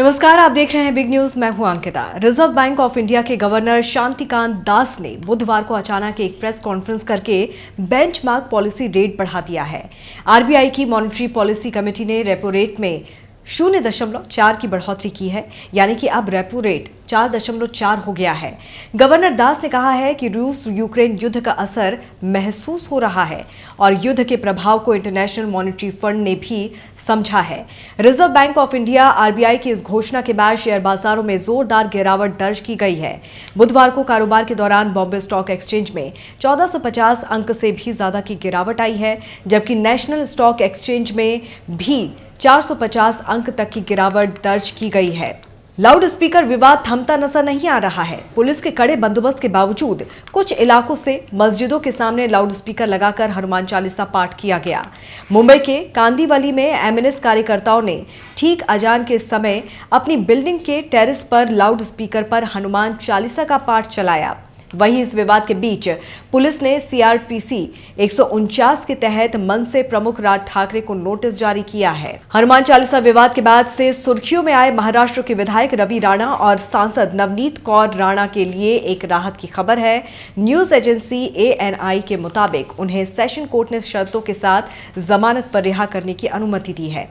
नमस्कार, आप देख रहे हैं बिग न्यूज। मैं हूं Ankita. Reserve bank of India के गवर्नर शांतिकांत दास ने बुधवार को अचानक एक प्रेस कॉन्फ्रेंस करके बेंचमार्क पॉलिसी रेट बढ़ा दिया है। आरबीआई की मॉनेटरी पॉलिसी कमेटी ने रेपो रेट में 0.4 की बढ़ोतरी की है, यानी कि अब रेपो रेट 4.4 हो गया है। गवर्नर दास ने कहा है कि रूस यूक्रेन युद्ध का असर महसूस हो रहा है और युद्ध के प्रभाव को इंटरनेशनल मॉनेटरी फंड ने भी समझा है। Reserve bank of India RBI की इस घोषणा के बाद शेयर बाजारों में जोरदार गिरावट दर्ज की गई है। बुधवार को कारोबार के दौरान बॉम्बे स्टॉक एक्सचेंज में 1450 अंक से भी ज्यादा की गिरावट आई है, जबकि नेशनल स्टॉक एक्सचेंज में भी 450 अंक तक की गिरावट दर्ज की गई है। लाउड स्पीकर विवाद थमता नजर नहीं आ रहा है। पुलिस के कड़े बंदोबस्त के बावजूद कुछ इलाकों से मस्जिदों के सामने लाउड स्पीकर लगाकर हनुमान चालीसा पाठ किया गया। मुंबई के कांदीवली में एमएनएस कार्यकर्ताओं ने ठीक अजान के समय अपनी बिल्डिंग के टेरेस पर लाउड स्पीकर पर हनुमान चालीसा का पाठ चलाया। वहीं इस विवाद के बीच पुलिस ने सीआरपीसी 149 के तहत मनसे प्रमुख राज ठाकरे को नोटिस जारी किया है। हनुमान चालीसा विवाद के बाद से सुर्खियों में आए महाराष्ट्र के विधायक रवि राणा और सांसद नवनीत कौर राणा के लिए एक राहत की खबर है। न्यूज एजेंसी एएनआई के मुताबिक उन्हें सेशन कोर्ट ने शर्तों के साथ जमानत पर रिहा करने की अनुमति दी है।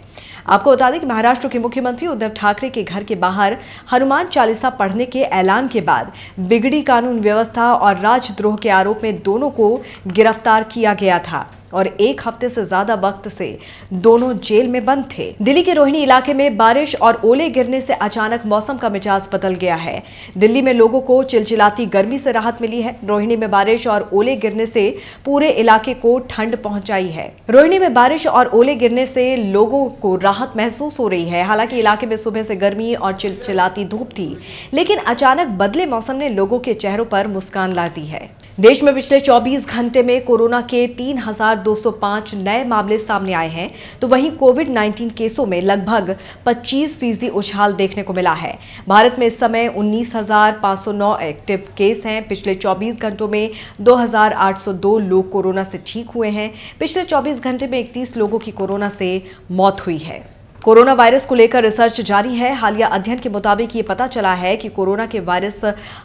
आपको बता दें कि महाराष्ट्र के मुख्यमंत्री उद्धव ठाकरे के घर के बाहर हनुमान चालीसा पढ़ने के ऐलान के बाद बिगड़ी कानून व्यवस्था और राजद्रोह के आरोप में दोनों को गिरफ्तार किया गया था और एक हफ्ते से ज्यादा वक्त से दोनों जेल में बंद थे। दिल्ली के रोहिणी इलाके में बारिश और ओले गिरने से अचानक मौसम का मिजाज बदल गया है। दिल्ली में लोगों को चिलचिलाती गर्मी से राहत मिली है। रोहिणी में बारिश और ओले गिरने से पूरे इलाके को ठंड पहुंचाई है। रोहिणी में बारिश और ओले गिरने से लोगों को राहत महसूस हो रही है। हालांकि इलाके में सुबह से गर्मी और चिलचिलाती धूप थी, लेकिन अचानक बदले मौसम ने लोगों के चेहरों पर मुस्कान ला दी है। देश में पिछले 24 घंटे में कोरोना के 3,205 नए मामले सामने आए हैं, तो वहीं कोविड-19 केसों में लगभग 25% उछाल देखने को मिला है। भारत में इस समय 19,509 एक्टिव केस हैं। पिछले 24 घंटों में 2,802 लोग कोरोना से ठीक हुए हैं। पिछले 24 घंटे में 31 लोगों की कोरोना से मौत हुई है। कोरोना वायरस को लेकर रिसर्च जारी है। हालिया अध्ययन के मुताबिक ये पता चला है कि कोरोना के वायरस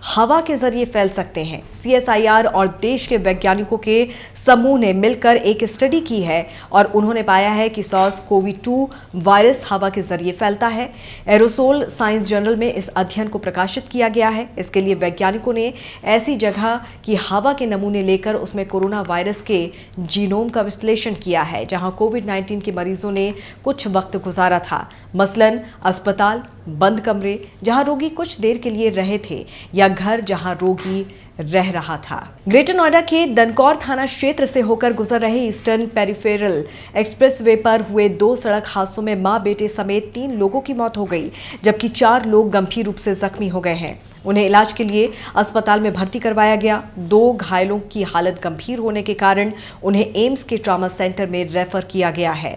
हवा के जरिए फैल सकते हैं। सीएसआईआर और देश के वैज्ञानिकों के समूह ने मिलकर एक स्टडी की है और उन्होंने पाया है कि SARS-CoV-2 वायरस हवा के जरिए फैलता है। एरोसोल साइंस जर्नल में इस अध्ययन को प्रकाशित किया गया है। इसके लिए वैज्ञानिकों ने ऐसी जगह की हवा के नमूने लेकर उसमें कोरोना वायरस के जीनोम का विश्लेषण किया है, जहां कोविड-19 के मरीजों ने कुछ वक्त गुजारा था। मसलन अस्पताल, बंद कमरे जहां रोगी कुछ देर के लिए रहे थे, या घर जहां रोगी रह रहा था। ग्रेटर नोएडा के दनकौर थाना क्षेत्र से होकर गुजर रहे ईस्टर्न पेरिफेरल एक्सप्रेसवे पर हुए 2 सड़क हादसों में मां बेटे समेत 3 लोगों की मौत हो गई, जबकि 4 लोग गंभीर रूप से जख्मी हो गए हैं। उन्हें इलाज के लिए अस्पताल में भर्ती करवाया गया। 2 घायलों की हालत गंभीर होने के कारण उन्हें एम्स के ट्रॉमा सेंटर में रेफर किया गया है।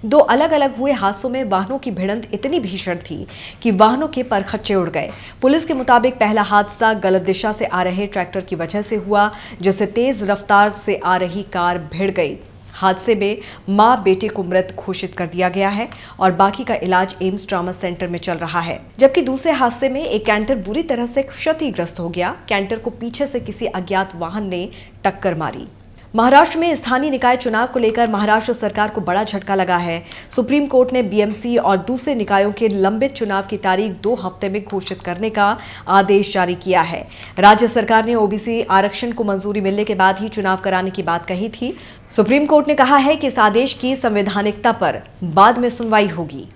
2 अलग अलग हुए हादसों में वाहनों की भिड़ंत इतनी भीषण थी कि वाहनों के परखच्चे उड़ गए। पुलिस के मुताबिक पहला हादसा गलत दिशा से आ रहे ट्रैक्टर की वजह से हुआ, जिससे तेज रफ्तार से आ रही कार भिड़ गई। हादसे में मां बेटे को मृत घोषित कर दिया गया है और बाकी का इलाज एम्स ट्रॉमा सेंटर में चल रहा है। जबकि दूसरे हादसे में एक कैंटर बुरी तरह से क्षतिग्रस्त हो गया। कैंटर को पीछे से किसी अज्ञात वाहन ने टक्कर मारी। महाराष्ट्र में स्थानीय निकाय चुनाव को लेकर महाराष्ट्र सरकार को बड़ा झटका लगा है। सुप्रीम कोर्ट ने बीएमसी और दूसरे निकायों के लंबित चुनाव की तारीख 2 हफ्ते में घोषित करने का आदेश जारी किया है। राज्य सरकार ने ओबीसी आरक्षण को मंजूरी मिलने के बाद ही चुनाव कराने की बात कही थी। सुप्रीम कोर्ट ने कहा है कि इस आदेश की संवैधानिकता पर बाद में सुनवाई होगी।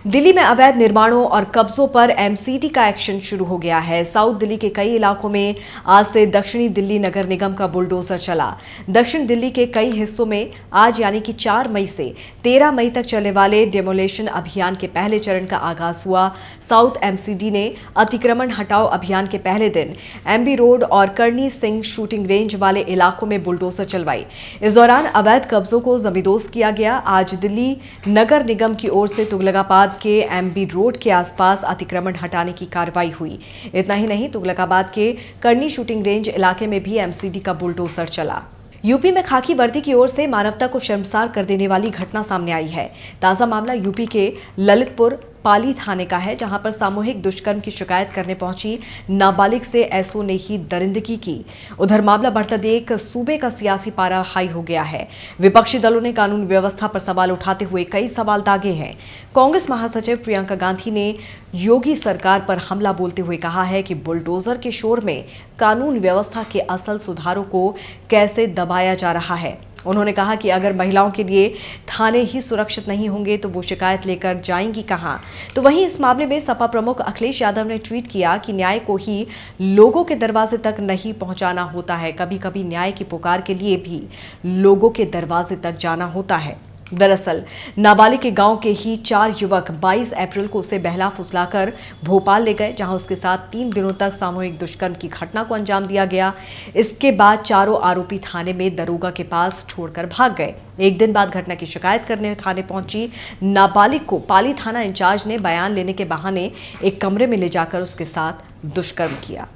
दिल्ली में अवैध निर्माणों और कब्जों पर एमसीडी का एक्शन शुरू हो गया है। साउथ दिल्ली के कई इलाकों में आज से दक्षिणी दिल्ली नगर निगम का बुलडोजर चला। दक्षिण दिल्ली के कई हिस्सों में आज यानी कि 4 मई से 13 मई तक चलने वाले डेमोलेशन अभियान के पहले चरण का आगाज हुआ। साउथ एमसीडी ने अतिक्रमण हटाओ अभियान के पहले दिन एमबी रोड और करनी सिंह शूटिंग रेंज वाले इलाकों में बुलडोजर चलवाई। इस दौरान अवैध कब्जों को जमींदोज किया गया। आज दिल्ली नगर निगम की ओर से तुगलकाबाद के एमबी रोड के आसपास अतिक्रमण हटाने की कार्रवाई हुई। इतना ही नहीं, तुगलकाबाद के करनी शूटिंग रेंज इलाके में भी एमसीडी का बुलडोजर चला। यूपी में खाकी वर्दी की ओर से मानवता को शर्मसार कर देने वाली घटना सामने आई है। ताजा मामला यूपी के ललितपुर पाली थाने का है, जहां पर सामूहिक दुष्कर्म की शिकायत करने पहुंची नाबालिग से एसओ ने ही दरिंदगी की। उधर मामला बढ़ता देख सूबे का सियासी पारा हाई हो गया है। विपक्षी दलों ने कानून व्यवस्था पर सवाल उठाते हुए कई सवाल दागे हैं। कांग्रेस महासचिव प्रियंका गांधी ने योगी सरकार पर हमला बोलते हुए कहा है कि बुलडोजर के शोर में कानून व्यवस्था के असल सुधारों को कैसे दबाया जा रहा है। उन्होंने कहा कि अगर महिलाओं के लिए थाने ही सुरक्षित नहीं होंगे तो वो शिकायत लेकर जाएंगी कहां। तो वहीं इस मामले में सपा प्रमुख अखिलेश यादव ने ट्वीट किया कि न्याय को ही लोगों के दरवाजे तक नहीं पहुंचाना होता है, कभी कभी न्याय की पुकार के लिए भी लोगों के दरवाजे तक जाना होता है। दरअसल नाबालिग के गांव के ही 4 युवक 22 अप्रैल को उसे बहला फुसलाकर भोपाल ले गए, जहां उसके साथ 3 दिनों तक सामूहिक दुष्कर्म की घटना को अंजाम दिया गया। इसके बाद चारों आरोपी थाने में दरोगा के पास छोड़कर भाग गए। एक दिन बाद घटना की शिकायत करने थाने पहुंची नाबालिग को पाली थाना इंचार्ज ने बयान लेने के बहाने एक कमरे में ले जाकर उसके साथ दुष्कर्म किया।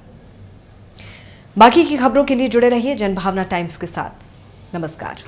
बाकी की खबरों के लिए जुड़े रहिए जनभावना टाइम्स के साथ। नमस्कार।